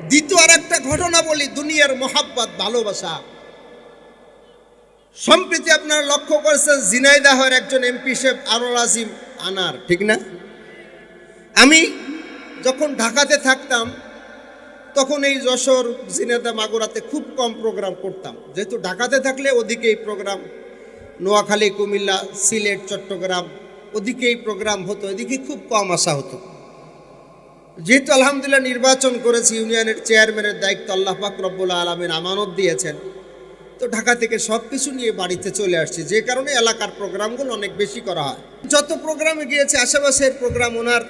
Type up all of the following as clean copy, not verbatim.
দ্বিতীয় আর একটা ঘটনা বলি, দুনিয়ার মোহাব্বত, ভালোবাসা। সম্প্রতি আপনারা লক্ষ্য করেছেন ঝিনাইদহের একজন এমপি সাহেব আনোয়ার আজিম আনার, ঠিক না? আমি যখন ঢাকাতে থাকতাম তখন এই যশোর, ঝিনাইদহ, মাগুরাতে খুব কম প্রোগ্রাম করতাম, যেহেতু ঢাকাতে থাকলে ওদিকেই প্রোগ্রাম, নোয়াখালী, কুমিল্লা, সিলেট, চট্টগ্রাম ওদিকেই প্রোগ্রাম হতো, এদিকে খুব কম আসা হতো। যেহেতু আলহামদুলিল্লাহ নির্বাচন করেছি, ইউনিয়নের চেয়ারম্যানের দায়িত্ব আল্লাহ পাক রব্বুল আলামিন আমানত দিয়েছেন, তো ঢাকা থেকে সব কিছু নিয়ে বাড়িতে চলে আসছি, যে কারণে এলাকার প্রোগ্রামগুলো অনেক বেশি করা হয়। যত প্রোগ্রামে গিয়েছে আশেপাশের প্রোগ্রাম, ওনার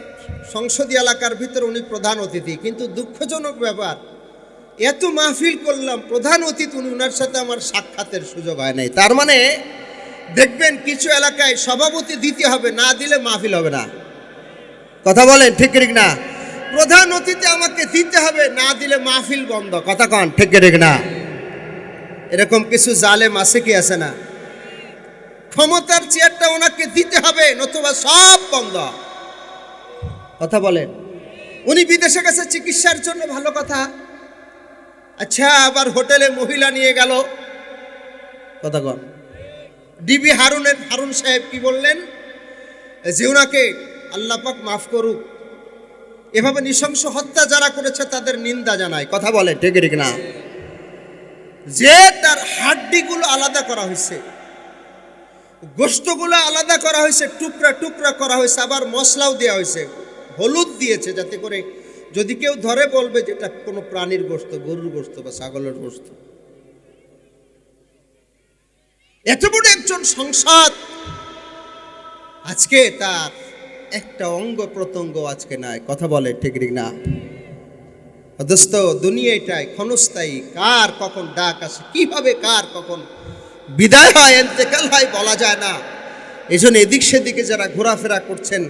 সংসদীয় এলাকার ভিতরে উনি প্রধান অতিথি, কিন্তু দুঃখজনক ব্যাপার, এত মাহফিল করলাম, প্রধান অতিথি উনি, ওনার সাথে আমার সাক্ষাতের সুযোগ হয় নাই। তার মানে দেখবেন কিছু এলাকায় সভাপতি দিতে হবে, না দিলে মাহফিল হবে না। কথা বলেন ঠিক ঠিক না? প্রধান অতিথি আমাকে দিতে হবে, না দিলে মাহফিল বন্ধ। কথা কন ঠিক ঠিক না? এরকম কিছু জালেম আছে কি আছে না? ক্ষমতার চেয়ারটা ওনাকে দিতে হবে, নতুবা সব বন্ধ। কথা বলেন। উনি বিদেশে গেছে চিকিৎসার জন্য, ভালো কথা। আচ্ছা, আবার হোটেলে মহিলা নিয়ে গেল। কথা কন। ডিবি হারুন সাহেব কি বললেন? যে ওনাকে আল্লাহ পাক মাফ করুক, এভাবে নৃশংস হত্যা যারা করেছে তাদের নিন্দা জানায়। কথা বলে ঠিক ঠিক না? যে তার হাড্ডিগুলো আলাদা করা হয়েছে, গোশতগুলো আলাদা করা হয়েছে, টুকরা টুকরা করা হয়েছে, আবার মশলাও দেওয়া হয়েছে, হলুদ দিয়েছে, যাতে করে যদি কেউ ধরে বলবে যে এটা কোনো প্রাণীর গোশত, গরুর গোশত বা ছাগলের গোশত। এত বড় একজন সংসদ, আজকে তার একটা অঙ্গ প্রত্যঙ্গ আজকে নাই। কথা বলে ঠিক ঠিক না? দোস্ত, দুনিয়া এটাই ক্ষণস্থায়ী, কার কখন ডাক আসে, কিভাবে কার কখন বিদায় হয়, ইন্তেকাল হয়, বলা যায় না। এই জন্য এদিক সেদিকে যারা ঘোরাফেরা করছেন,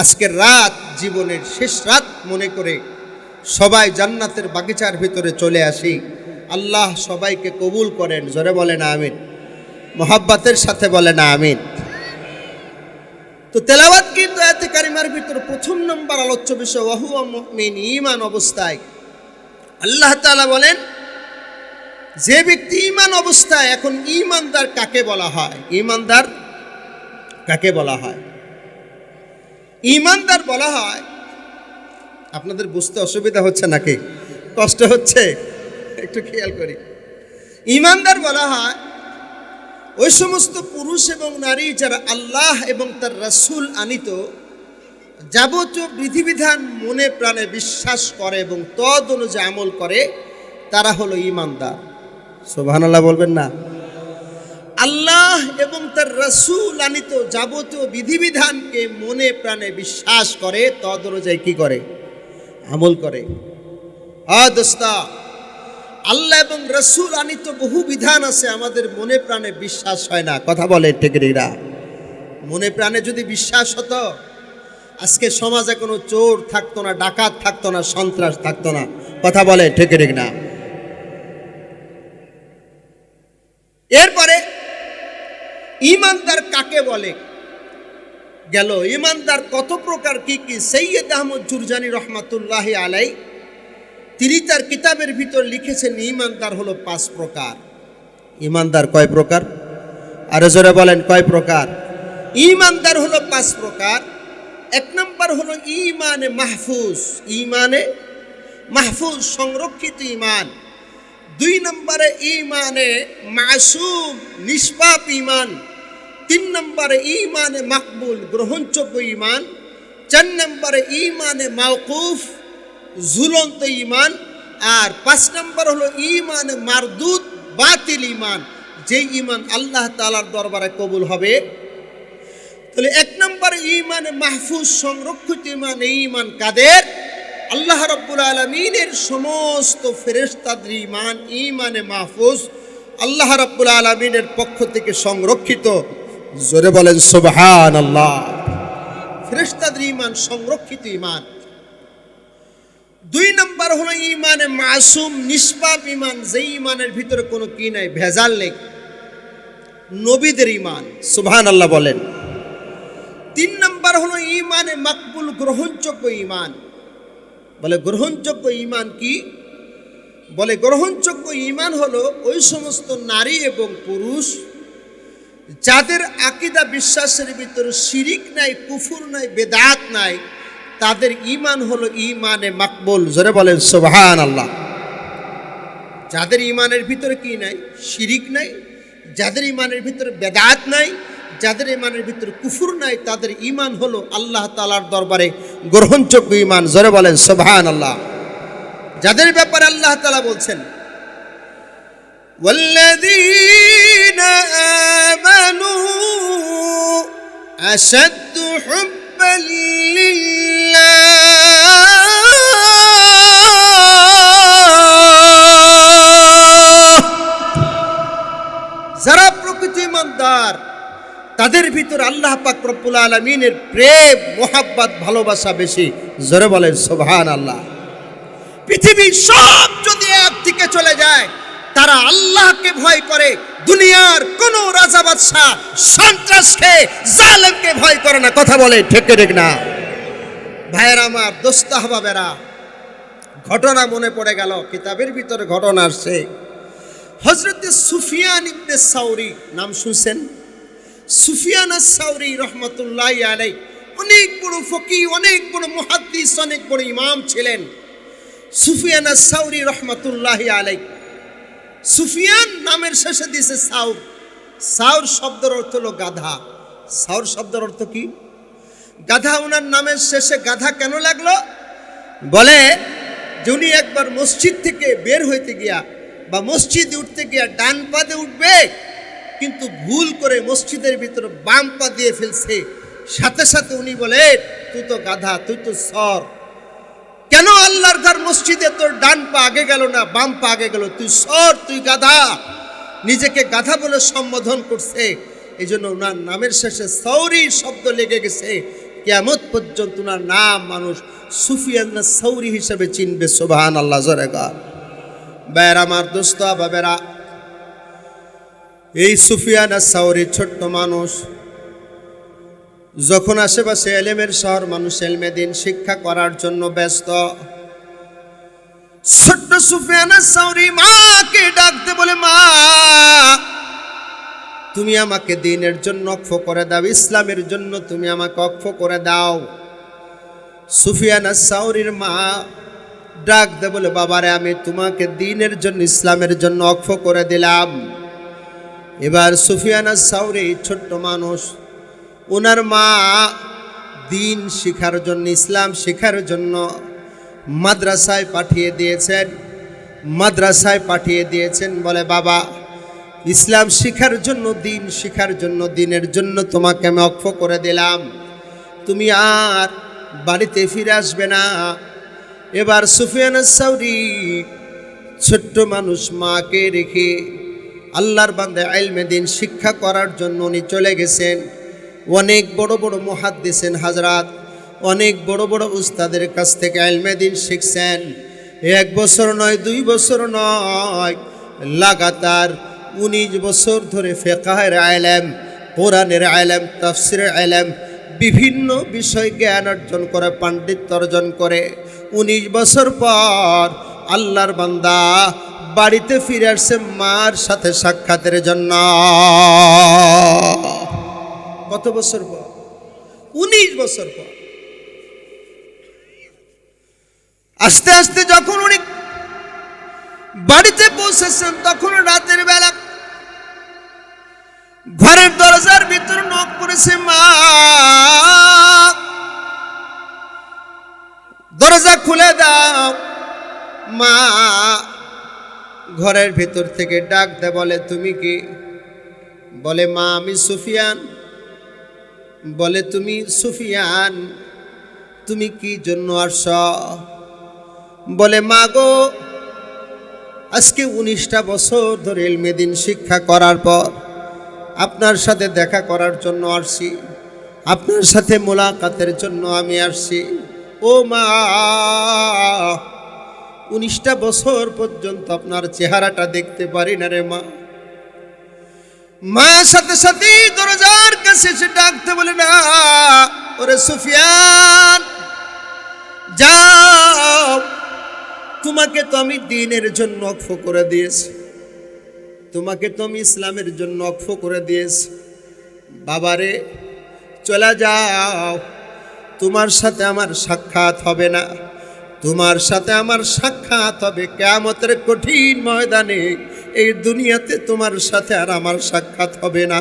আজকের রাত জীবনের শেষ রাত মনে করে সবাই জান্নাতের বাগিচার ভিতরে চলে আসি। আল্লাহ সবাইকে কবুল করেন। জোরে বলেন আমিন, মোহাব্বতের সাথে বলেন আমিন। তো তেলাওয়াত কিন্তু আয়াতে কারিমার ভিতরে প্রথম নম্বর আলোচ্য বিষয় ওয়াহুয়া মুমিন, ঈমান অবস্থায়। আল্লাহ তাআলা বলেন যে ব্যক্তি ঈমান অবস্থায়, এখন ঈমানদার কাকে বলা হয়? ঈমানদার কাকে বলা হয়? ঈমানদার বলা হয়, আপনাদের বুঝতে অসুবিধা হচ্ছে নাকি কষ্ট হচ্ছে? একটু খেয়াল করি। ঈমানদার বলা হয় ওই সমস্ত পুরুষ এবং নারী যারা আল্লাহ এবং তার রাসূল আনিত যাবতীয় বিধিবিধান মনে প্রাণে বিশ্বাস করে এবং তদ অনুযায়ী আমল করে, তারা হলো ঈমানদার। সুবহানাল্লাহ বলবেন না? আল্লাহ এবং তার রাসূল আনিত যাবতীয় বিধিবিধানকে মনে প্রাণে বিশ্বাস করে, তদ অনুযায়ী কি করে? আমল করে। দোস্তা, আল্লাহ এবং রাসূল আনিত বহু বিধান আছে, আমাদের মনে প্রাণে বিশ্বাস হয় না। কথা বলে ঠিক না? মনে প্রাণে যদি বিশ্বাস হতো, আজকে সমাজে কোনো চোর থাকতো না, ডাকাত থাকতো না, সন্ত্রাস থাকতো না। কথা বলে ঠিক না? এরপরে ঈমানদার কাকে বলে গেল, ঈমানদার কত প্রকার, কি কি? সৈয়দ আহমদ জুরজানি রহমাতুল্লাহি আলাইহি তিনি তার কিতাবের ভিতর লিখেছেন ঈমানদার হলো 5 প্রকার। ঈমানদার কয় প্রকার? আরো জোরে বলেন, কয় প্রকার? ঈমানদার হলো 5 প্রকার। 1 নম্বর হলো ঈমানে মাহফুজ, ঈমানে মাহফুজ, সংরক্ষিত ঈমান। 2 নম্বরে ঈমানে মাসুম, নিষ্পাপ ঈমান। 3 নম্বরে ঈমানে মাকবুল, গ্রহণযোগ্য ঈমান। 4 নম্বরে ঈমানে মাওকুফ, ঝুলন্ত ঈমান। আর 5 নম্বর হলো ঈমানে মারদুদ, বাতিল ঈমান, যেই ঈমান আল্লাহ তাআলার দরবারে কবুল হবে। তাহলে 1 নম্বর ঈমানে মাহফুজ, সংরক্ষিত ঈমান। এই ঈমান কাদের? আল্লাহ রাব্বুল আলামিনের সমস্ত ফেরেশতাদের ঈমান, ঈমানে মাহফুজ, আল্লাহ রাব্বুল আলামিনের পক্ষ থেকে সংরক্ষিত। জোরে বলেন সুবহানাল্লাহ। ফেরেশতাদের ঈমান, সংরক্ষিত ঈমান। 2 নম্বর হলো ঈমানে মাসুম, নিষ্পাপ ঈমান, যেই ঈমানের ভিতরে কোনো কি নাই, ভেজাল নেই, নবীদের ঈমান। সুবহানাল্লাহ বলেন। 3 নম্বর হলো ঈমানে মাকবুল, গ্রহণযোগ্য ঈমান। বলে গ্রহণযোগ্য ঈমান কি? বলে গ্রহণযোগ্য ঈমান হলো ওই সমস্ত নারী এবং পুরুষ যাদের আকীদা বিশ্বাসের ভিতরে শিরিক নাই, কুফর নাই, বেদাত নাই, তাদের ঈমান হলো ঈমানে মাকবুল। জোরে বলেন সুবহানাল্লাহ। যাদের ঈমানের ভিতরে কি নাই? শিরিক নাই, যাদের ঈমানের ভিতরে বেদাত নাই, যাদের ঈমানের ভিতরে কুফর নাই, তাদের ঈমান হলো আল্লাহ তাআলার দরবারে গ্রহণযোগ্য ঈমান। জোরে বলেন সুবহানাল্লাহ। যাদের ব্যাপারে আল্লাহ তাআলা বলছেন ওয়াল্লাযীনা আমানু আশাদ্দু হুব্বান লিল্লাহ। যারা প্রকৃত ঈমানদার তাদের ভিতর আল্লাহ পাক রব্বুল আলামিনের প্রেম, মোহাব্বত, ভালোবাসা বেশি। জোরে বলেন সুবহানাল্লাহ। পৃথিবীর সব যদি একদিকে চলে যায়, তারা আল্লাহকে ভয় করে, দুনিয়ার কোন রাজা বাদশা, সন্ত্রাসকে, জালেমকে ভয় করে না। কথা বলে ঠিক ঠিক না? ভাইয়েরা আমার, দোস্ত আহবাবেরা, ঘটনা মনে পড়ে গেল, কিতাবের ভিতরে ঘটনা আসছে। হযরত সুফিয়ান ইবনে সাউরি নাম শুনছেন? সুফিয়ান আস-সাউরি রহমাতুল্লাহি আলাইহি অনেক বড় ফকিহ, অনেক বড় মুহাদ্দিস, অনেক বড় ইমাম ছিলেন সুফিয়ান আস-সাউরি রহমাতুল্লাহি আলাইহি। সুফিয়ান নামের শেষে দিয়েছে সাউর। সাউর শব্দের অর্থ হলো গাধা। সাউর শব্দের অর্থ কি? গাধা। ওনার নামের শেষে গাধা কেন লাগলো? বলে যে উনি একবার মসজিদ থেকে বের হইতে গিয়া বা মসজিদে উঠতে গিয়া ডান পা দিয়ে উঠবে, কিন্তু ভুল করে মসজিদের ভিতরে বাম পা দিয়ে ফেলছে। সাথে সাথে উনি বলে তুই তো গাধা, তুই তো সর। কেন আল্লাহর ঘর মসজিদে তোর ডান পা আগে গেল না, বাম পা আগে গেল? তুই সর, তুই গাধা। নিজেকে গাধা বলে সম্বোধন করছে। এই জন্য ওনার নামের শেষে সাউরি শব্দ লেগে গেছে। কিয়ামত পর্যন্ত ওনার নাম মানুষ সুফিয়ান সাউরি হিসেবে চিনবে। সুবহানাল্লাহ। জোরে গান। ভাইয়ের আমার, দোস্ত বাবেরা, এই সুফিয়ান সাউরি ছোট্ট মানুষ, যখন আশেপাশে এলেমের শহর, মানুষ এলমে দিন শিক্ষা করার জন্য ব্যস্ত, ছোট্ট সুফিয়ান সাউরি মাকে ডাকতে বলে, মা তুমি আমাকে দ্বীনের জন্য ওয়াকফ করে দাও, ইসলামের জন্য তুমি আমাকে ওয়াকফ করে দাও। সুফিয়ান সাউরির মা ডাকতে বলে, বাবারে আমি তোমাকে দ্বীনের জন্য, ইসলামের জন্য ওয়াকফ করে দিলাম। এবার সুফিয়ান সাউরি ছোট্ট মানুষ, ওনার মা দ্বীন শিখার জন্য, ইসলাম শিখার জন্য মাদ্রাসায় পাঠিয়ে দিয়েছেন। মাদ্রাসায় পাঠিয়ে দিয়েছেন, বলে বাবা ইসলাম শিখার জন্য, দ্বীন শিখার জন্য, দ্বীনের জন্য তোমাকে আমি ওয়াকফ করে দিলাম, তুমি আর বাড়িতে ফিরে আসবে না। এবার সুফিয়ান সাউরি ছোট্ট মানুষ মাকে রেখে আল্লাহর বান্দা ইলমে দ্বীন শিক্ষা করার জন্য উনি চলে গেছেন। অনেক বড় বড় মুহাদ্দিসিন হযরত, অনেক বড় বড় উস্তাদের কাছ থেকে ইলমে দ্বীন শিখছেন। 1 বছর নয়, 2 বছর নয়, লাগাতার 19 বছর ধরে ফিকহের ইলম, কোরআনের ইলম, তাফসীরের ইলম, বিভিন্ন বিষয় জ্ঞান অর্জন করে, পাণ্ডিত্য অর্জন করে 19 বছর পর আল্লাহর বান্দা বাড়িতে ফিরে আসছে মার সাথে সাক্ষাতের জন্য। কত বছর পর? 19 বছর পর। আস্তে আস্তে যখন উনি বাড়িতে পৌঁছেছেন, তখন রাতের বেলা ঘরের দরজার ভিতর নক করেছে মা। দরজা খুলে দাও। মা ঘরের ভিতর থেকে ডাক দেয়, বলে তুমি কি? বলে মা আমি সুফিয়ান। বলে তুমি সুফিয়ান, তুমি কি জন্য আসছ? বলে মা গো, আজকে 19টা বছর ধরে ইলমে দ্বীন শিক্ষা করার পর আপনার সাথে দেখা করার জন্য আসছি, আপনার সাথে মোলাকাতের জন্য আমি আসছি। ও মা, 19টা বছর পর্যন্ত আপনার চেহারাটা দেখতে পারি না রে মা। মা সাথে সাথে দরজার কাছে এসে ডাকতে বলে, না ওরে সুফিয়ান, যাও তোমাকে তো আমি দ্বীনের জন্য ওয়াকফ করে দিয়েছি, তোমাকে তো আমি ইসলামের জন্য ওয়াকফ করে দিয়েছি। বাবারে চলে যাও, তোমার সাথে আমার সাক্ষাৎ হবে না, তোমার সাথে আমার সাক্ষাৎ হবে কিয়ামতের কঠিন ময়দানে। এই দুনিয়াতে তোমার সাথে আর আমার সাক্ষাৎ হবে না।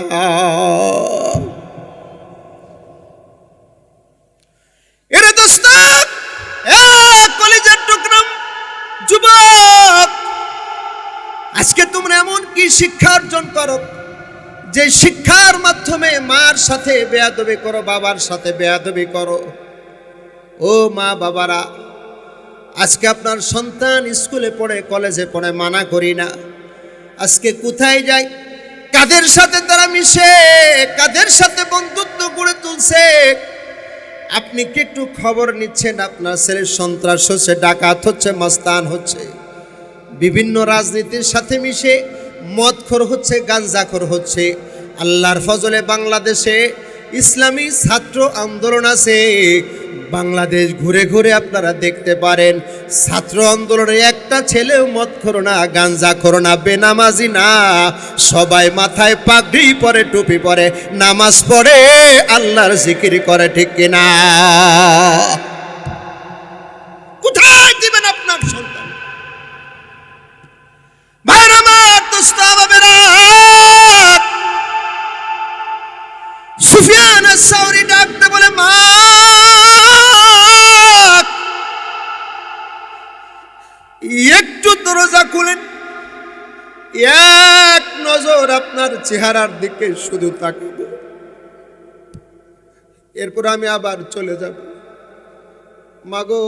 এরে দোস্ত, কলেজের টুকরা যুবক, আজকে তোমরা এমন কি শিক্ষা অর্জন করো যে শিক্ষার মাধ্যমে মার সাথে বেয়াদবি করো, বাবার সাথে বেয়াদবি করো। ও মা বাবারা, আজকে আপনার সন্তান স্কুলে পড়ে, কলেজে পড়ে, মানা করি না। আজকে কোথায় যায়, কাদের সাথে তারা মিশে, কাদের সাথে বন্ধুত্ব গড়ে তুলছে, আপনি কি একটু খবর নিচ্ছেন? আপনার ছেলে সন্ত্রাস হচ্ছে, ডাকাত হচ্ছে, মস্তান হচ্ছে, বিভিন্ন রাজনীতির সাথে মিশে মদখোর হচ্ছে, গাঞ্জাখোর হচ্ছে। আল্লাহর ফজলে বাংলাদেশে ইসলামী ছাত্র আন্দোলন আছে। বাংলাদেশ ঘুরে ঘুরে আপনারা দেখতে পারেন, ছাত্র আন্দোলনে একটা ছেলেও মদখোর না, গাঞ্জাখোর না, বেনামাজি না, সবাই মাথায় পাগড়ি পরে, টুপি পরে, নামাজ পড়ে, আল্লাহর জিকির করে, ঠিক কিনা? কোথায় দিবেন আপনার সন্তান? ভাইরা আমার, দোস্ত বাবেরা, সুফিয়ান আস-সাওরি ডাকতে বলে, মা একটু দরজা খুলেন, এক নজর আপনার চেহারার দিকে শুধু তাকাবো, এরপর আমি আবার চলে যাব। মাগো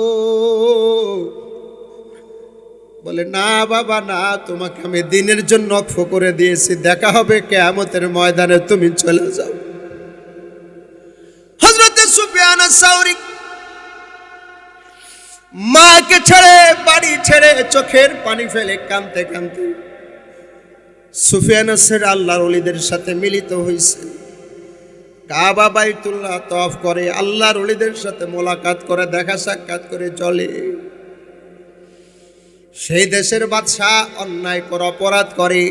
বলে, না বাবা না, তোমাকে আমি দ্বীনের জন্য ওয়াকফ করে দিয়েছি, দেখা হবে কিয়ামতের ময়দানে, তুমি চলে যাও। হযরত সুফিয়ান আস-সাওরি মাকে ছেড়ে, বাড়ি ছেড়ে, চোখের পানি ফেলে কাঁদতে কাঁদতে সুফিয়ান আস-সাওরি আল্লাহর ওলিদের সাথে মিলিত হয়েছে। কাবা বাইতুল্লাহ তওয়াফ করে, আল্লাহর ওলিদের সাথে মোলাকাত করে, দেখা সাক্ষাৎ করে চলে। সেই দেশের বাদশাহ অন্যায় করে, অপরাধ করে,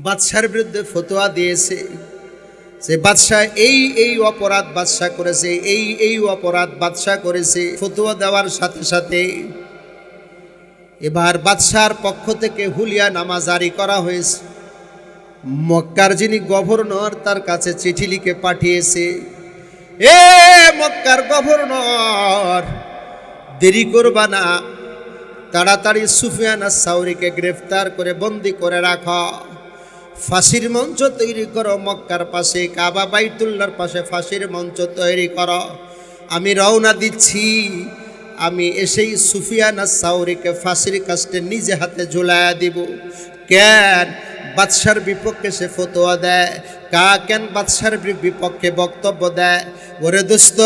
বাদশার বিরুদ্ধে ফতোয়া দিয়েছে। সে বাদশাহ এই অপরাধ বাদশাহ করেছে, এই অপরাধ বাদশাহ করেছে। ফতোয়া দেওয়ার সাথে সাথে এবার বাদশার পক্ষ থেকে হুলিয়ানামা জারি করা হয়েছে। মক্কার যিনি গভর্নর, তার কাছে চিঠি লিখে পাঠিয়েছে, এ মক্কার গভর্নর, দেরি করবা না, তাড়াতাড়ি সুফিয়ান আস-সাওরিকে গ্রেফতার করে বন্দি করে রাখো, ফাঁসির মঞ্চ তৈরি করো, মক্কার পাশে, কাবা বাইতুল্লাহর পাশে ফাঁসির মঞ্চ তৈরি করো। আমি রওনা দিচ্ছি, আমি এসেই সুফিয়ান আস-সাওরিকে ফাঁসির কাস্টে নিজে হাতে ঝুলাইয়া দিব। কেন? বাদশার বিপক্ষে সে ফতোয়া দেয়, কেন বাদশার বিপক্ষে বক্তব্য দেয়? ওরে দোস্ত,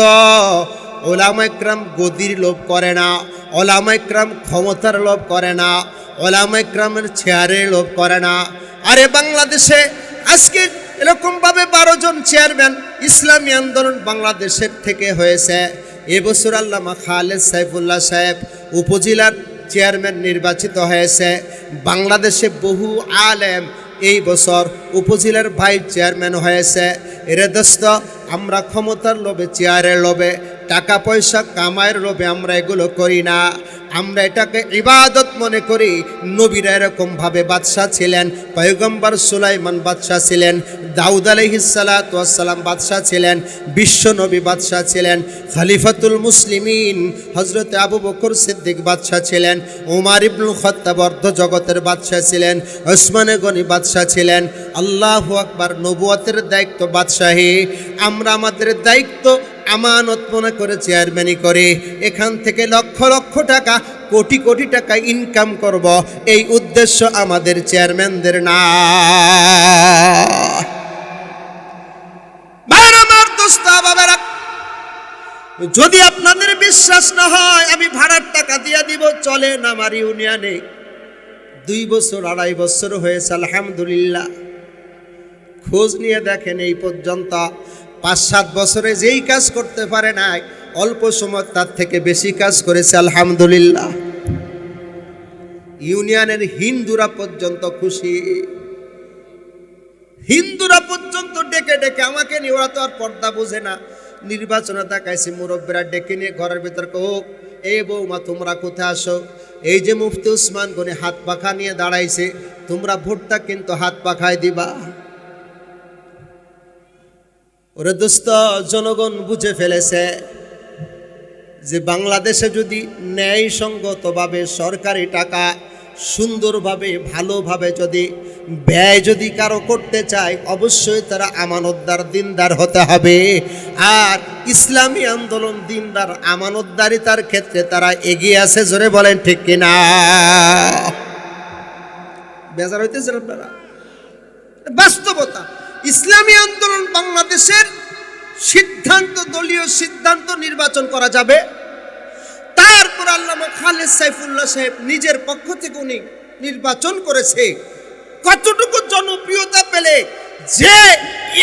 ওলামা ইকরাম গদির লোভ করে না, ওলামা ইকরাম ক্ষমতার লোভ করে না, ওলামা ইকরামের চেয়ারের লোভ করে না। আরে বাংলাদেশে আজকে এরকমভাবে 12 জন চেয়ারম্যান ইসলামী আন্দোলন বাংলাদেশের থেকে হয়েছে। এবছর আল্লামা খালেদ সাইফুল্লাহ সাহেব উপজেলার চেয়ারম্যান নির্বাচিত হয়েছে। বাংলাদেশে বহু আলেম এই বছর উপজেলার ভাইস চেয়ারম্যান হয়েছে। এরে দোস্ত, আমরা ক্ষমতার লোভে, চেয়ারের লোভে, টাকা পয়সা কামায়ের লোভে আমরা এগুলো করি না, আমরা এটাকে ইবাদত মনে করি। নবীরা এরকমভাবে বাদশাহ ছিলেন, পয়গম্বর সুলাইমান বাদশাহ ছিলেন, দাউদ আলাইহিস সালাতু ওয়াস সালাম বাদশাহ ছিলেন, বিশ্ব নবী বাদশাহ ছিলেন, খলিফাতুল মুসলিমিন হযরত আবু বকর সিদ্দিক বাদশাহ ছিলেন, উমর ইবনুল খাত্তাব অর্ধ জগতের বাদশাহ ছিলেন, ওসমান গনি বাদশাহ ছিলেন। আল্লাহু আকবার। নবুয়তের দায়িত্ব বাদশাহী, আমরা আমাদের দায়িত্ব আমানত মনে করে চেয়ারম্যানই করে, এখান থেকে লক্ষ লক্ষ টাকা, কোটি কোটি টাকা ইনকাম করব, এই উদ্দেশ্য আমাদের চেয়ারম্যানদের না। আমার দোস্ত বাবারা, যদি আপনাদের বিশ্বাস না হয়, আমি ভাড়ার টাকা দিয়ে দিব, চলেন আমার ইউনিয়নে। 2 বছর 2.5 বছর হয়েছে, আলহামদুলিল্লাহ। খোঁজ নিয়ে দেখেন, এই পর্যন্ত 5-7 বছরে যেই কাজ করতে পারে নাই, অল্প সময় তার থেকে বেশি কাজ করেছে আলহামদুলিল্লাহ। ইউনিয়নের হিন্দুরা পর্যন্ত খুশি, হিন্দুরা পর্যন্ত ডেকে ডেকে আমাকে নিয়ে, ওরা তো আর পর্দা বোঝে না, নির্বাচনে তাকাইছে মুরব্বীরা ডেকে নিয়ে ঘরের ভিতর হোক, এ বৌমা তোমরা কোথায় আসো, এই যে মুফতি উসমান গনি হাত পাখা নিয়ে দাঁড়াইছে, তোমরা ভোটটা কিন্তু হাত পাখায় দিবা। ওরে দোস্ত, জনগণ বুঝে ফেলেছে যে বাংলাদেশে যদি ন্যায়সঙ্গতভাবে সরকারি টাকা সুন্দরভাবে ভালোভাবে যদি ব্যয় যদি কারো করতে চায়, অবশ্যই তারা আমানতদার দিনদার হতে হবে। আর ইসলামী আন্দোলন দিনদার আমানতদারিতার ক্ষেত্রে তারা এগিয়ে আছে, জোরে বলেন ঠিক কিনা? বেজার হইতেছেন আপনারা? বাস্তবতা, ইসলামী আন্দোলন বাংলাদেশের সিদ্ধান্ত, দলীয় সিদ্ধান্ত নির্বাচন করা যাবে। তারপর আল্লামা খালেদ সাইফুল্লাহ সাহেব নিজের পক্ষ থেকে উনি নির্বাচন করেছে। কতটুকু জনপ্রিয়তা পেলে যে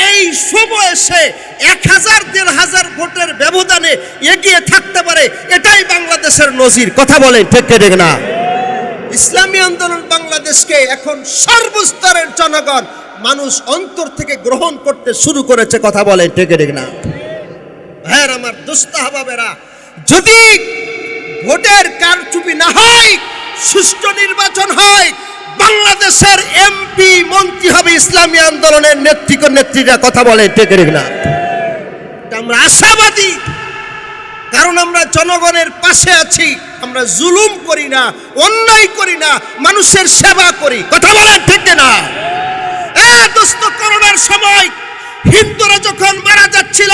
এই সময় এসে 1000-1500 ভোটের ব্যবধানে এগিয়ে থাকতে পারে, এটাই বাংলাদেশের নজির। কথা বলেন ঠিক ঠিক না? ইসলামী আন্দোলন বাংলাদেশকে এখন সর্বস্তরের জনগণ, মানুষ অন্তর থেকে গ্রহণ করতে শুরু করেছে। কথা বলেন ঠিক ঠিক না? হ্যাঁ আমার দোস্ত আহবাবেরা, যদি ভোটের কারচুপি না হয়, সুষ্ঠু নির্বাচন হয়, বাংলাদেশের এমপি মন্ত্রী হবে ইসলামী আন্দোলনের নেত্রীরা। কথা বলে ঠিক না? আমরা আশাবাদী, কারণ আমরা জনগণের পাশে আছি। আমরা জুলুম করি না, অন্যায় করি না, মানুষের সেবা করি। কথা বলেন ঠিক না? দোস্ত, করোনার সময় হিন্দুরা যখন মারা যাচ্ছিল,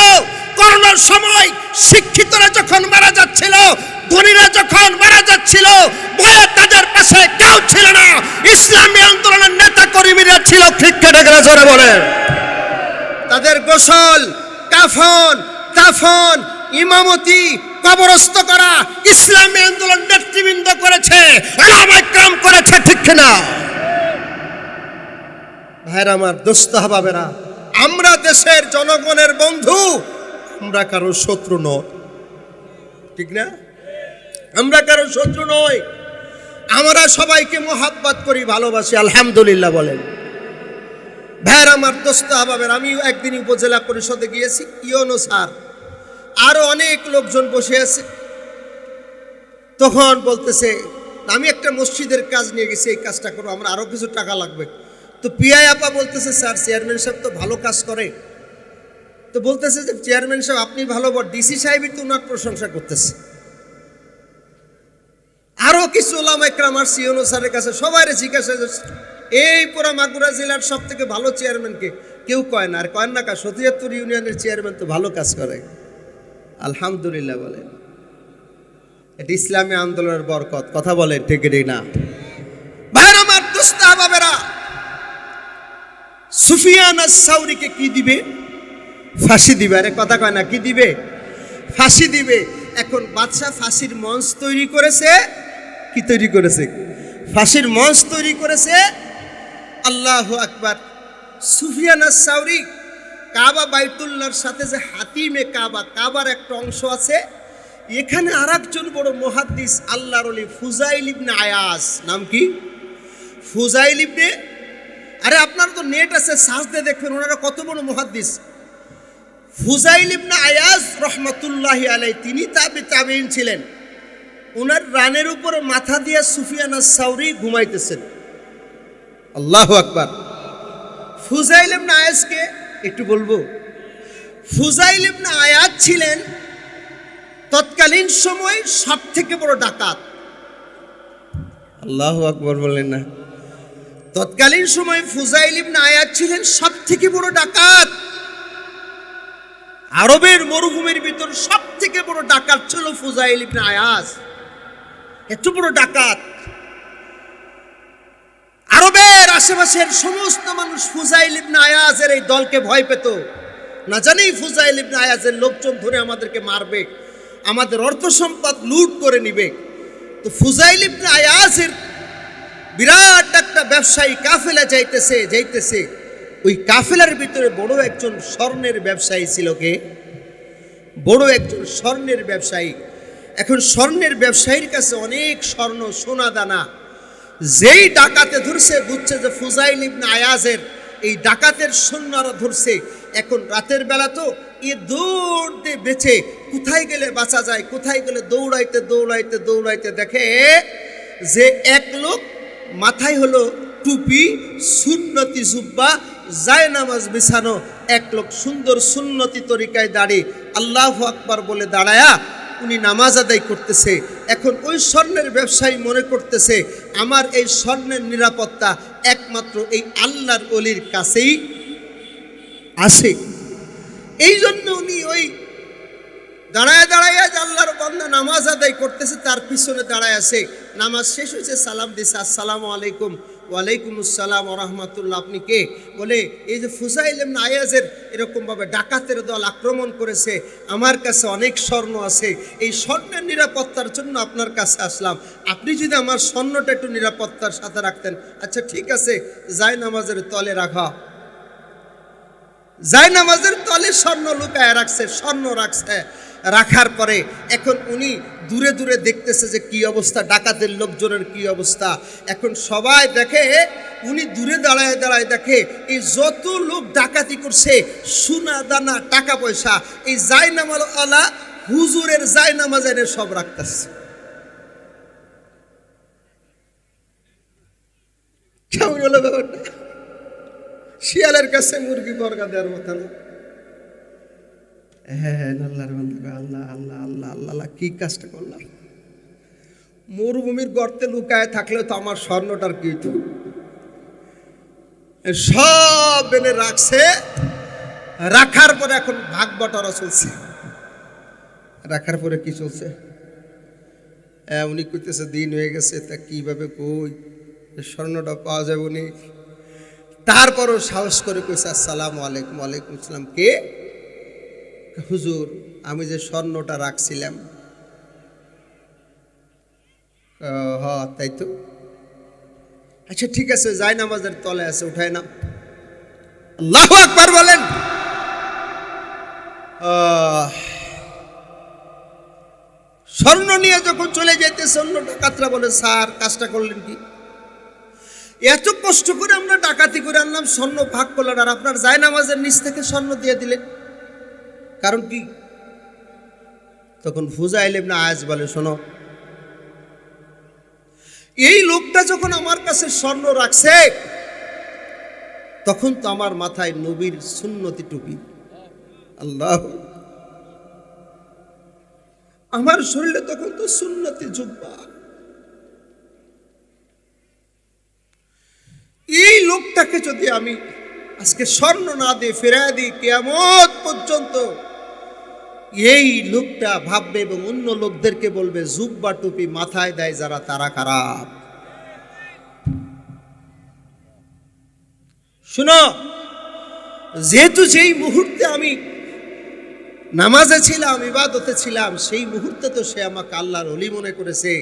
করোনার সময় শিক্ষিতরা যখন মারা যাচ্ছিল, ধনীরা যখন মারা যাচ্ছিল, ভয়ে তাদের পাশে কেউ ছিল না। ইসলামী আন্দোলনের নেতা কর্মীরা ছিল। ঠিক কেটে জোরে বলেন। তাদের গোসল, কাফন, দাফন, ইমামতি, কবরস্থ করা ইসলামী আন্দোলন নেতৃবৃন্দ করেছে, ওলামায়ে কেরাম করেছে। ঠিক না ভাইরা আমার, দোস্ত আহবাবেরা, আমরা দেশের জনগণের বন্ধু, আমরা কারো শত্রু নই। ঠিক না? আমরা কারো শত্রু নই, আমরা সবাইকে মোহাব্বত করি, ভালোবাসি। আলহামদুলিল্লাহ বলেন। ভাইরা আমার, দোস্ত আহবাবেরা, আমি একদিন উপজেলা পরিষদে গিয়েছি, ইউনো স্যার আরো অনেক লোকজন বসে আছে। তখন বলতেছে, আমি একটা মসজিদের কাজ নিয়ে গেছি, এই কাজটা করবো, আমরা আরো কিছু টাকা লাগবে। তো পিআই আপা বলতেছে, স্যার চেয়ারম্যান সাহেব তো ভালো কাজ করে। তো বলতেছে যে চেয়ারম্যান সাহেব আপনি ভালো, ডিসি সাহেবই তো ওনার প্রশংসা করতেছে। আরো কিছু ওলামায়ে কেরাম আর ইউনো স্যারের কাছে সবাই জিজ্ঞাসা, এই পুরা মাগুরা জেলার সব থেকে ভালো চেয়ারম্যানকে? কেউ কয় না। আর কয় না, ৭৭ ইউনিয়নের চেয়ারম্যান তো ভালো কাজ করে। আলহামদুলিল্লাহ বলেন। এটা ইসলামী আন্দোলনের বরকত। কথা বলেন ঠিক না? ভাইরা আমার, দোস্ত আহবাবেরা, সুফিয়ান আস-সাউরীকে কি দিবে? ফাঁসি দিবে। আরে কথা কয় না, কি দিবে? ফাঁসি দিবে। এখন বাদশা ফাঁসির মঞ্চ তৈরি করেছে। কি তৈরি করেছে? ফাঁসির মঞ্চ তৈরি করেছে। আল্লাহু আকবার। সুফিয়ান আস-সাউরী কাবা বাইতুল্লাহর সাথে যে হাতিমে কাবা, কাবার একটা অংশ আছে, এখানে আরেকজন বড় মুহাদ্দিস আল্লাহর ওলি ফুজাইল ইবনে আয়াজ। নাম কি? ফুজাইল ইবনে, আরে আপনার তো নেট আছে, সার্চ দিয়ে দেখবেন ওনারা কত বড় মুহাদ্দিস। ফুজাইল ইবনে আয়াজ রহমাতুল্লাহি আলাইহি, তিনি তাবেঈন ছিলেন। ওনার রানের উপরে মাথা দিয়ে সুফিয়ান আস-সাউরী ঘুমাইতেছেন। আল্লাহু আকবার। ফুজাইল ইবনে আয়াজকে একটু বলবো। ফুজাইল ইবনে আয়াজ ছিলেন তৎকালীন সময় সব থেকে বড় ডাকাত। আল্লাহু আকবার বললেন না? তৎকালীন সময় ফুজাইল ইবনে আয়াজ ছিলেন সব থেকে বড় ডাকাত। আরবের মরুভূমির ভিতর সব থেকে বড় ডাকাত ছিল ফুজাইল ইবনে আয়াজ। এত বড় ডাকাত, আরবের আশেপাশের সমস্ত মানুষ ফুজাইল ইবনে আয়াজের এই দলকে ভয় পেত। না জানি ফুজাইল ইবনে আয়াজের লোকজন ধরে আমাদেরকে মারবে, আমাদের অর্থ সম্পদ লুট করে নিবে। তো ফুজাইল ইবনে আয়াজের বিরাট একটা ব্যবসায়ী কাফেলা যাইতেছে। ওই কাফেলার ভিতরে বড় একজন স্বর্ণের ব্যবসায়ী ছিল। কে? বড় একজন স্বর্ণের ব্যবসায়ী। এখন স্বর্ণের ব্যবসায়ীর কাছে অনেক স্বর্ণ সোনা দানা। যেই ডাকাতে ধরছে বুঝছে যে ফুজাইল ইবনে আয়াজের এই ডাকাতের সৈন্যরা ধরছে। এখন রাতের বেলা তো এ দৌড়তে বেঁচে কোথায় গেলে বাঁচা যায়, কোথায় গেলে দৌড়াইতে দৌড়াইতে দৌড়াইতে দেখে যে এক লোক মাথায় হলো টুপি, সুন্নতি জুব্বা, যায় নামাজ বিছানো, এক লোক সুন্দর সুন্নতি তরিকায় দাঁড়িয়ে আল্লাহু আকবার বলে দাঁড়ায়া উনি নামাজ আদায় করতেছে। এখন ওই স্বর্ণের ব্যবসায়ী মনে করতেছে আমার এই স্বর্ণের নিরাপত্তা একমাত্র এই আল্লাহর ওলির কাছেই আছে। এই জন্য উনি ওই দাঁড়ায় দাঁড়ায় আল্লাহর বান্দা নামাজ আদায় করতেছে, তার পিছনে দাঁড়ায় আছে। নামাজ শেষ হয়েছে, সালাম দিছে, আসসালামু আলাইকুম। ওয়ালাইকুম আসসালাম ওয়া রাহমাতুল্লাহ। আপনি কে? বলে এই যে ফুজাইল ইবনে আয়াজের এরকমভাবে ডাকাতের দল আক্রমণ করেছে, আমার কাছে অনেক স্বর্ণ আছে, এই স্বর্ণের নিরাপত্তার জন্য আপনার কাছে আসলাম। আপনি যদি আমার স্বর্ণটা একটু নিরাপত্তার সাথে রাখতেন। আচ্ছা ঠিক আছে, যায় নামাজের তলে রাখা। যায় নামাজের তলে স্বর্ণ লুকায় রাখছে, স্বর্ণ রাখছে। রাখার পরে এখন উনি দূরে দূরে দেখতেছে যে কি অবস্থা, ডাকাতের লোকজনের কি অবস্থা। এখন সবাই দেখে, উনি দূরে দাঁড়ায় দাঁড়ায় দেখে এই যত লোক ডাকাতি করছে, সোনা দানা টাকা পয়সা, এই যায় নামাজ আলা হুজুরের যায় নামাজ এনে সব রাখতেছে। কেমন হলো ব্যাপারটা? শিয়ালের কাছে মুরগি বর্গা দেওয়ার মতো না। হ্যাঁ, আল্লাহর বান্দা, আল্লাহ আল্লাহ আল্লাহ আল্লাহ, কি কাজটা করলাম? মরুভূমির গর্তে লুকায় থাকলেও তো আমার স্বর্ণটার কি হইতো? সব এনে রাখছে। রাখার পরে এখন ভাগ বটারা চলছে। রাখার পরে কি চলছে? উনি কইতেছে দিন হয়ে গেছে, তা কিভাবে কই স্বর্ণটা পাওয়া যাবে? উনি তারপরও সাহস করে কইছে আসসালামু আলাইকুম। ওয়ালাইকুম আসসালাম। কে? হুজুর, আমি যে স্বর্ণটা রাখছিলাম। হ্যাঁ তাই তো। আচ্ছা ঠিক আছে, যায় নামাজের তলে আছে, উঠায় না। আল্লাহু আকবার বলেন। স্বর্ণ নিয়ে যখন চলে যাইতেছে, অন্য ডাকাতরা বলে স্যার কাজটা করলেন কি? এত কষ্ট করে আমরা ডাকাতি করে আনলাম, স্বর্ণ ভাগ করলেন, আর আপনার যায় নামাজের নিচ থেকে স্বর্ণ দিয়ে দিলেন, কারণ কি? তখন ফুজাইল ইবনে আয়াজ বলে শোনো, এই লোকটা যখন আমার কাছে স্বর্ণ রাখছে তখন তো আমার মাথায় নবীর সুন্নতি টুপি, আল্লাহ, আমার শরীরে তখন তো সুন্নতি জুব্বা। এই লোকটাকে যদি আমি আজকে স্বর্ণ না দিয়ে ফেরায় দিই, কিয়ামত পর্যন্ত এই লোকটা ভাববে এবং অন্য লোকদেরকে বলবে জুব্বা টুপি মাথায় দেয় যারা, তারা খারাপ। শুনো, যেহেতু যেই মুহূর্তে আমি নামাজে ছিলাম, ইবাদতে ছিলাম, সেই মুহূর্তে তো সে আমাকে আল্লাহর ওলি মনে করেছে।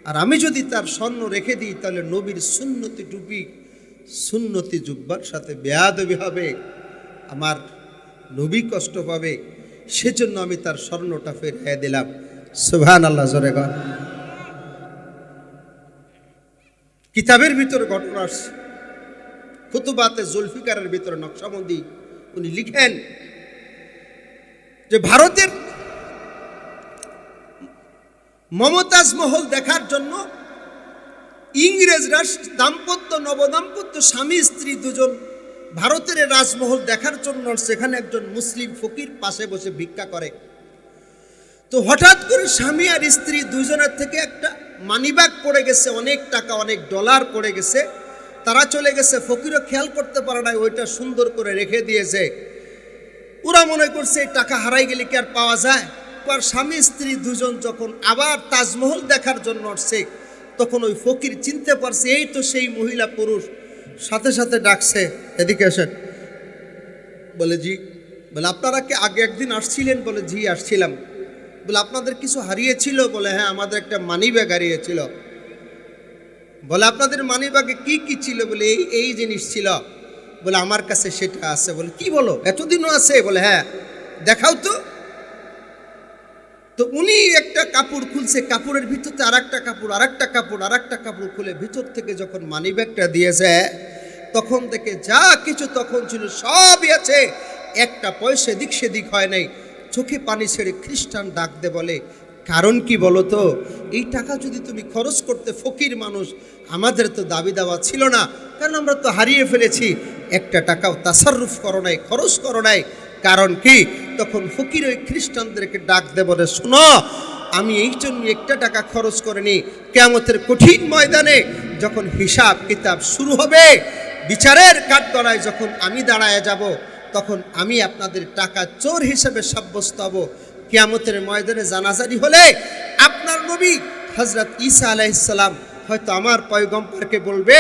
আর আমি যদি তার স্বর্ণ রেখে দিই তাহলে নবীর সুন্নতি টুপি, সুন্নতি জুব্বার সাথে বেয়াদবি হবে, আমার নবী কষ্ট পাবে। সেজন্য আমি তার স্বর্ণটা ফিরিয়ে দিলাম। সুবহানাল্লাহ, জোরে গণ। কিতাবের ভিতরে ঘটনা আসছে, খুতুবাতে জুলফিকারের ভিতরে নকশবন্দি উনি লিখেন যে ভারতের মমতাজ মহল দেখার জন্য ইংরেজরা দাম্পত্য, নবদাম্পত্য স্বামী স্ত্রী দুজন ভারতের রাজমহল দেখার জন্য সেখানে একজন মুসলিম ফকির পাশে বসে ভিক্ষা করে। তো হঠাৎ করে স্বামী আর স্ত্রী দুজনের থেকে একটা মানিব্যাগ পড়ে গেছে, অনেক টাকা, অনেক ডলার পড়ে গেছে। তারা চলে গেছে, ফকিরও খেয়াল করতে পারে না, ওইটা সুন্দর করে রেখে দিয়েছে। ওরা মনে করছে এই টাকা হারাই গেলে কি আর পাওয়া যায়? আর স্বামী স্ত্রী দুজন যখন আবার তাজমহল দেখার জন্য আসছে, তখন ওই ফকির চিনতে পারছে এই তো সেই মহিলা পুরুষ। সাথে সাথে ডাকছে, এদিকে আসেন। বলে জি। বলে আপনারা কি আগে একদিন আসছিলেন? বলে জি আসছিলাম। বলে আপনাদের কিছু হারিয়েছিল? বলে হ্যাঁ, আমাদের একটা মানি ব্যাগ হারিয়েছিল। বলে আপনাদের মানি ব্যাগে কি কি ছিল? বলে এই এই জিনিস ছিল। বলে আমার কাছে সেটা আছে। বলে কি বলো, এতদিনও আছে? বলে হ্যাঁ। দেখাও তো। তো উনি একটা কাপড় খুলছে, কাপড়ের ভিতরে আরেকটা কাপড়, আরেকটা কাপড়, আরেকটা কাপড় খুলে ভিতর থেকে যখন মানিব্যাগটা দিয়েছে, তখন থেকে যা কিছু তখন ছিল সবই আছে, একটা পয়সা দিক সেদিক হয় নাই। চোখে পানি ছেড়ে খ্রিস্টান ডাক দে বলে, কারণ কি বলো তো, এই টাকা যদি তুমি খরচ করতে, ফকির মানুষ, আমাদের তো দাবি দাওয়া ছিল না, কারণ আমরা তো হারিয়ে ফেলেছি, একটা টাকাও তাসাররুফ করো নাই, খরচ করো নাই, কারণ কি? তখন ফকির ওই খ্রিস্টানদেরকে ডাক দে বলে, শোনো, আমি এই জন্য একটা টাকা খরচ করিনি, কিয়ামতের কঠিন ময়দানে যখন হিসাব কিতাব শুরু হবে, বিচারের কাঠগড়ায় যখন আমি দাঁড়ায় যাব, তখন আমি আপনাদের টাকা চোর হিসেবে সাব্যস্ত হব। কিয়ামতের ময়দানে জানাজানি হলে আপনার নবী হযরত ঈসা আলাইহিস সালাম হয়তো আমার পয়গম্বরকে বলবে,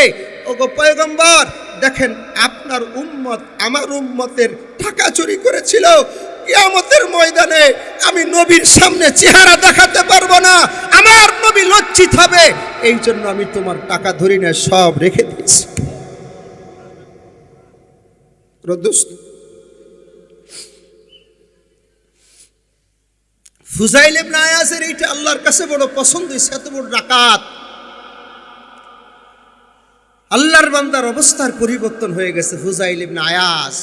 ওগো পয়গম্বর, দেখেন আপনার উম্মত আমার উম্মতের টাকা চুরি করেছিল, কিয়ামতের ময়দানে আমি নবীর সামনে চেহারা দেখাতে পারবো না, আমার নবী লজ্জিত হবে, এই জন্য আমি তোমার টাকা ধরি না, সব রেখে দিয়েছি। ফুজাইল ইবনে আয়াজের এইটা আল্লাহর কাছে বড় পছন্দ হয়েছে, এত বড় ডাকাত। আল্লাহর বান্দার অবস্থার পরিবর্তন হয়ে গেছে। ফুজাইল ইবনে আয়াজ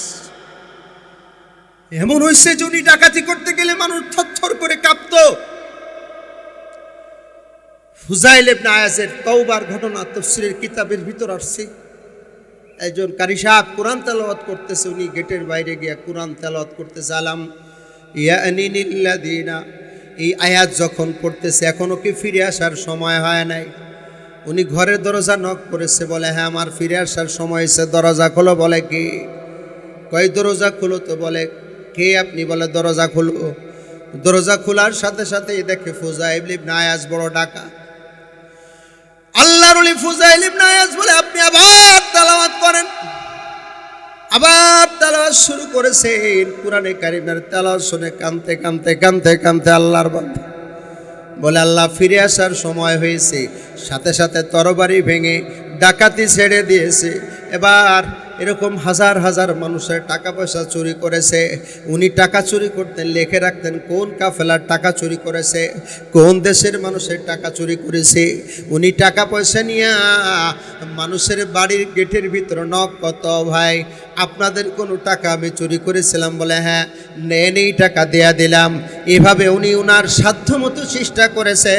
এমন হয়েছে যে উনি ডাকাতি করতে গেলে মানুষ থরথর করে কাঁপত। ফুজাইল ইবনে আয়াজের তওবার ঘটনা তাফসীরের কিতাবের ভিতর আসছে। একজন কারি সাহেব কোরআন তেলাওয়াত করতেছে, উনি গেটের বাইরে গিয়া কোরআন তেলাওয়াত করতেছে, আলাম ইয়ানিনিল্লাযিনা, এই আয়াত যখন পড়তেছে, এখনো কি ফিরে আসার সময় হয় নাই? উনি ঘরের দরজা নক করেছে, বলে হ্যাঁ আমার ফিরে আসার সময় হয়েছে, দরজা খোলো। বলে কি? কয় দরজা খুলো। তো বলে কে আপনি? বলে দরজা খুলো। দরজা খোলার সাথে সাথে দেখে ফুজাইল ইবনে আয়াজ বড় ডাকা। আল্লাহর ওলি ফুজাইল ইবনে আয়াজ বলে, আপনি আবার তেলাওয়াত করেন। আবার তেলাওয়াত শুরু করেছেন। কোরআনে কারিমের তেলাওয়াত শুনে কাঁদতে কাঁদতে কাঁদতে কাঁদতে আল্লাহর বান্দা বলে, আল্লাহ ফিরে আসার সময় হয়েছে। সাথে সাথে তরবারি ভেঙে ডাকাতি ছেড়ে দিয়েছে। এবার এরকম হাজার হাজার মানুষের টাকা পয়সা চুরি করেছে। উনি টাকা চুরি করতেন, লিখে রাখতেন কোন কাফেলার টাকা চুরি করেছে, কোন দেশের মানুষের টাকা চুরি করেছে। উনি টাকা পয়সা নিয়ে মানুষের বাড়ির গেটের ভিতরে নক কত, ভাই আপনাদের কোনো টাকা আমি চুরি করেছিলাম? বলে হ্যাঁ, নেন এই টাকা দেয়া দিলাম। এভাবে উনি উনার সাধ্যমতো চেষ্টা করেছে।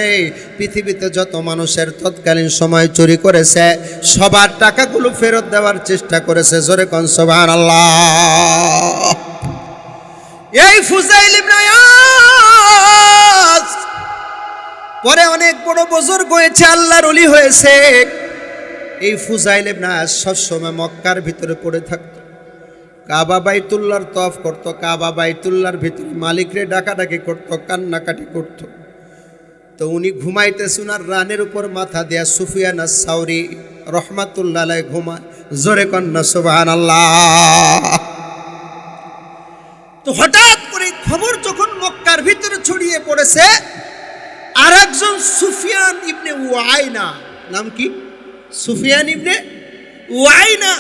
পৃথিবীতে যত মানুষের তৎকালীন সময় চুরি করেছে, সবার টাকাগুলো ফেরত দেওয়ার চেষ্টা করেছে। জোরে কোন সুবহানাল্লাহ। এই ফুজাইল ইবনে আয়াজ পরে অনেক বড় বুজুর্গ হয়েছে, আল্লাহর ওলি হয়েছে। এই ফুজাইল ইবনে আয়াজ সবসময় মক্কার ভিতরে পড়ে থাকতো, কাবা বাইতুল্লাহর তওয়াফ করতো, কাবা বাইতুল্লাহর ভিতরে মালিকরে ডাকাডাকি করতো, কান্নাকাটি করতো। তো উনি ঘুমাইতেছে, উনার রানের উপর মাথা দেয়া সুফিয়ান আস-সাওরি রহমাতুল্লাহ আলাইহি ঘুমায়। জোরে কন্না সুবহানাল্লাহ। তো হঠাৎ করে খবর যখন মক্কার ভিতরে ছড়িয়ে পড়েছে, আরেকজন সুফিয়ান ইবনে উয়াইনা, নাম কি? সুফিয়ান ইবনে উয়াইনা,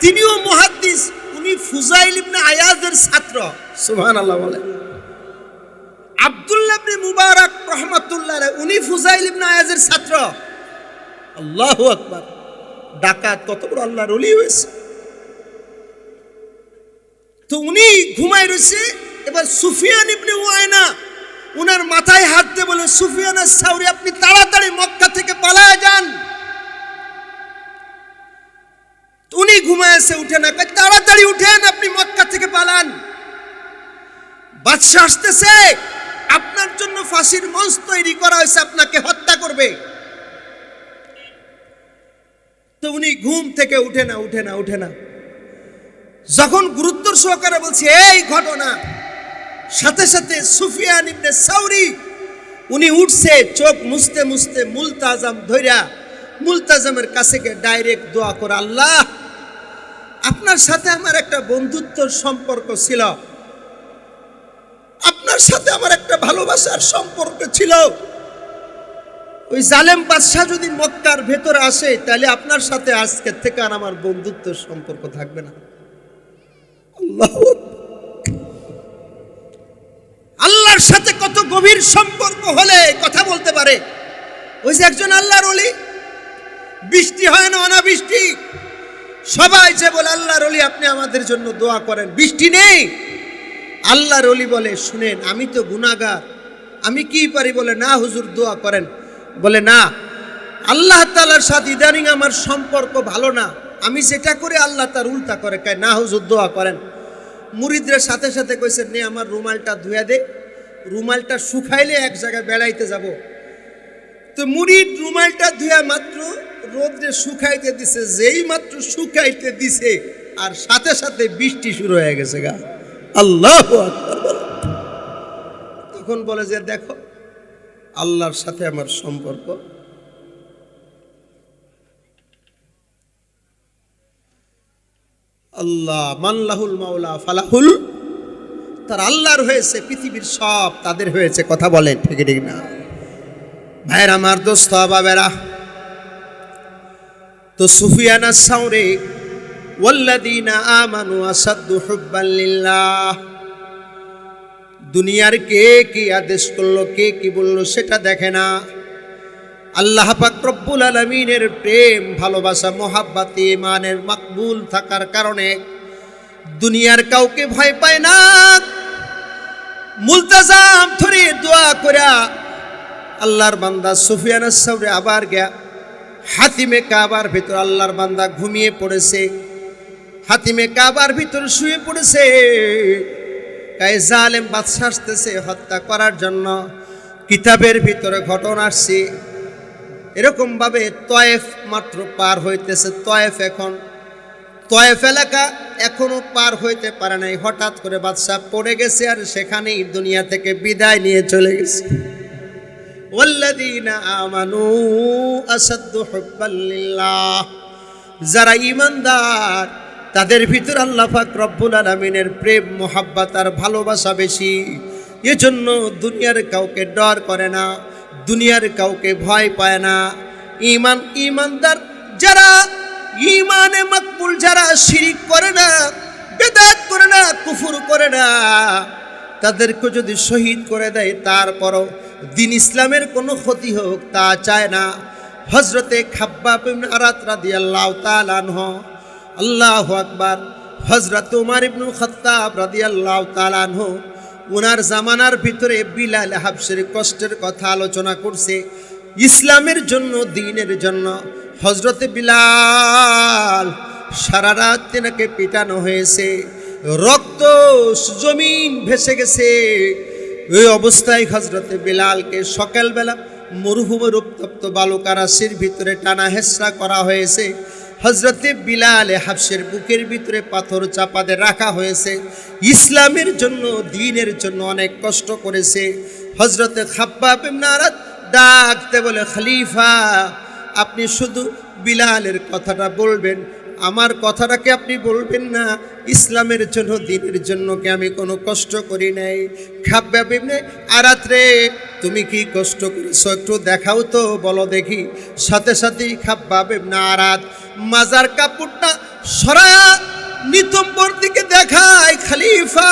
তিনিও মুহাদ্দিস। উনি ফুজাইল ইবনে আয়াজের ছাত্র। সুবহানাল্লাহ বলে। আব্দুল্লাহ ইবনে মুবারক রহমাতুল্লাহ আলাইহি, উনি ফুজাইল ইবনে আয়াজের ছাত্র। আল্লাহু আকবার। ডাকাত কত বড় আল্লাহর ওলি হয়েছে। তো উনি ঘুমায় রয়েছে। এবার সুফিয়ান ইবনে উয়াইনা উনার মাথায় হাত দিয়ে বলে, সুফিয়ান আস-সাওরি আপনি তাড়াতাড়ি মক্কা থেকে পালায় যান। উনি ঘুমায় আছে, উঠে না, তাড়াতাড়ি উঠেন, আপনি মক্কা থেকে পালান, বাদশা আসতেছে, আপনার জন্য ফাঁসির মঞ্চ তৈরি করা হয়েছে, আপনাকে হত্যা করবে। তো উনি ঘুম থেকে উঠে না, উঠে না, উঠে না। যখন গুরুত্ব সহকারে বলছে এই ঘটনা, সাথে সাথে সুফিয়ান ইবনে সাওরি উনি উঠছে, চোখ মুছতে মুছতে মুলতাজাম ধইরা মুলতাজামের কাছে গিয়ে ডাইরেক্ট দোয়া করে, আল্লাহ আপনার সাথে আমার একটা বন্ধুত্বর সম্পর্ক ছিল, আপনার সাথে আমার একটা ভালোবাসার সম্পর্ক ছিল। ওই জালেম বাদশা যদি মক্কার ভেতরে আসে, তাহলে আপনার সাথে আজকে থেকে আর আমার বন্ধুত্বের সম্পর্ক থাকবে না। আল্লাহ আল্লাহর সাথে কত গভীর সম্পর্ক হলে কথা বলতে পারে। ওই যে একজন আল্লাহর ওলি, বৃষ্টি হয় না, অনাবৃষ্টি, সবাই যে বলে আল্লাহর ওলি আপনি আমাদের জন্য দোয়া করেন, বৃষ্টি নেই। আল্লাহর ওলি বলে শুনেন আমি তো গুনাহগার, আমি কি পারি? বলে না হুজুর দোয়া করেন। বলে না, আল্লাহ তাআলার সাথে ইদানিং আমার সম্পর্ক ভালো না, আমি যেটা করে আল্লাহ তার উল্টা করে। কয় না হুজুর দোয়া করেন। মুরিদদের সাথে সাথে কইছে নে আমার রুমালটা ধুয়া দে, রুমালটা শুকাইলে এক জায়গায় বেড়াইতে যাব। তো মুরিদ রুমালটা ধুয়া মাত্র রোদ্রে শুকাইতে দিছে, যেই মাত্র শুকাইতে দিছে আর সাথে সাথে বৃষ্টি শুরু হয়ে গেছে গা। আল্লাহু আকবার। তখন বলে যে দেখো আল্লাহর সাথে আমার সম্পর্ক। আল্লাহ মানলাহুল মাওলা ফালাহুল, তার আল্লাহর হয়েছে, পৃথিবীর সব তাদের হয়েছে। কথা বলেন ঠিক ঠিক না ভাইয়ের আমার, দোস্ত বাবেরা? তো সুফিয়ান আস-সাউরি ওয়াল্লাযীনা আমানু আসাদ্দু হুব্বান লিল্লাহ, দুনিয়ার কে কি আদেশ করলো, কে কি বললো সেটা দেখে না, আল্লাহ পাক রব্বুল আলামিনের প্রেম ভালোবাসা মোহাব্বত ঈমানের মাকবুল থাকার কারণে দুনিয়ার কাউকে ভয় পায় না। মুলতাজাম ধরে দোয়া করা আল্লাহর বান্দা সুফিয়ান আস-সাউরি আবার গিয়া হাতিমে কাবার ভিতর, আল্লাহর বান্দা ঘুমিয়ে পড়েছে, হাতিমে কাবার ভিতর শুয়ে পড়েছে। কায় জালেম বাদশা আসতেছে হত্যা করার জন্য। কিতাবের ভিতরে ঘটনা আসছে এরকম ভাবে, তয়েফ মাত্র পার হইতেছে। তয়েফ এখন তয়েফ এলাকা এখনো পার হইতে পারে নাই, হঠাৎ করে বাদশা পড়ে গেছে আর সেখানেই দুনিয়া থেকে বিদায় নিয়ে চলে গেছে। ওয়াল্লাযীনা আমানু আসাদ্দু হুব্বান লিল্লাহ, যারা ঈমানদার তাদের ভিতর আল্লাহ পাক রব্বুল আলামিনের প্রেম মোহাব্বত আর ভালোবাসা বেশি। এজন্য দুনিয়ার কাউকে ডর করে না, দুনিয়ার কাউকে ভয় পায় না। ঈমানদার যারা, ঈমানে মাকবুল যারা, শিরিক করে না, বেদাত করে না, কুফর করে না, তাদেরকে যদি শহীদ করে দেয় তারপরও দিন ইসলামের কোনো ক্ষতি হোক তা চায় না। হযরতে খাব্বাব ইবনে আরাত রাদিয়াল্লাহু তাআলা আনহু, আল্লাহু আকবার, হযরত উমর ইবনে খাত্তাব রাদিয়াল্লাহু তাআলা আনহু, ওনার জামানার ভিতরে বিলাল হাবশির কষ্টের কথা আলোচনা করছে। ইসলামের জন্য, দ্বীনের জন্য হযরতে বিলাল সারা রাত তেনাকে পিটানো হয়েছে, রক্ত জমিন ভেসে গেছে। ওই অবস্থায় হযরতে বিলালকে সকালবেলা মরুভূমির উত্তপ্ত বালুকারাশির ভিতরে টানা হেঁচড়া করা হয়েছে। হযরতে বিলাল হাবশির বুকের ভিতরে পাথর চাপাতে রাখা হয়েছে। ইসলামের জন্য, দ্বীনের জন্য অনেক কষ্ট করেছে। হযরতে খাব্বাব ইবনে আরাত ডাকতে বলে, খলিফা আপনি শুধু বিলালের কথাটা বলবেন, আমার কথাটাকে আপনি বলবেন না? ইসলামের জন্য, দ্বীনের জন্য কি আমি কোনো কষ্ট করি নাই? খাব্বাব ইবনে আরাত রে, তুমি কি কষ্ট করেছো একটু দেখাও তো, বলো দেখি। সাথে সাথেই খাব্বাব ইবনে আরাত মাজার কাপড়টা সরায়া নিতম্বর দিকে দেখায়, খলিফা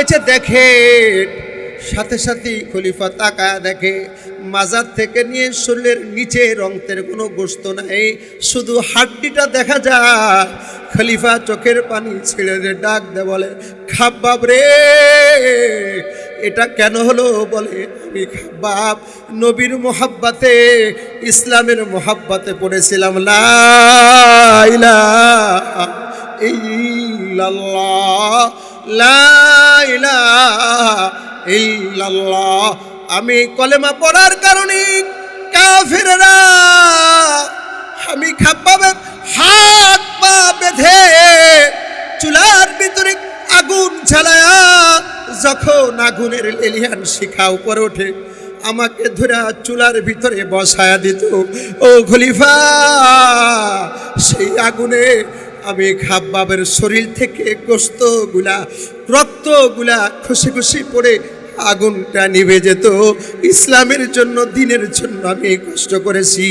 এসে দেখে। সাথে সাথেই খলিফা তাকায় দেখে মাজার থেকে নিয়ে শরীরের নিচে রক্তের কোনো গোশত নাই, শুধু হাড্ডিটা দেখা যায়। খলিফা চোখের পানি ছেড়ে দিয়ে ডাক দে বলে, খাব্বাব রে এটা কেন হলো? বলে আমি খাব্বাব নবীর মোহাব্বতে, ইসলামের মোহাব্বতে পড়েছিলাম লা ইলাহা ইল্লাল্লাহ, লা ইলাহা ইল্লাল্লাহ। আমি কলেমা পড়ার কারণে কাফেররা, আমি খাব্বাবের হাত পা বেঁধে চুলার ভিতরে আগুন জ্বালায়া, যখন আগুনের লেলিহান শিখা উপরে ওঠে আমাকে ধরে চুলার ভিতরে বসায়া দিত। ও খলিফা, সেই আগুনে আমি খাব্বাবের শরীর থেকে গোশতগুলা, রক্তগুলা খুশি খুশি পড়ে আগুনটা নিভে যেত। ইসলামের জন্য, দ্বীনের জন্য আমি কষ্ট করেছি।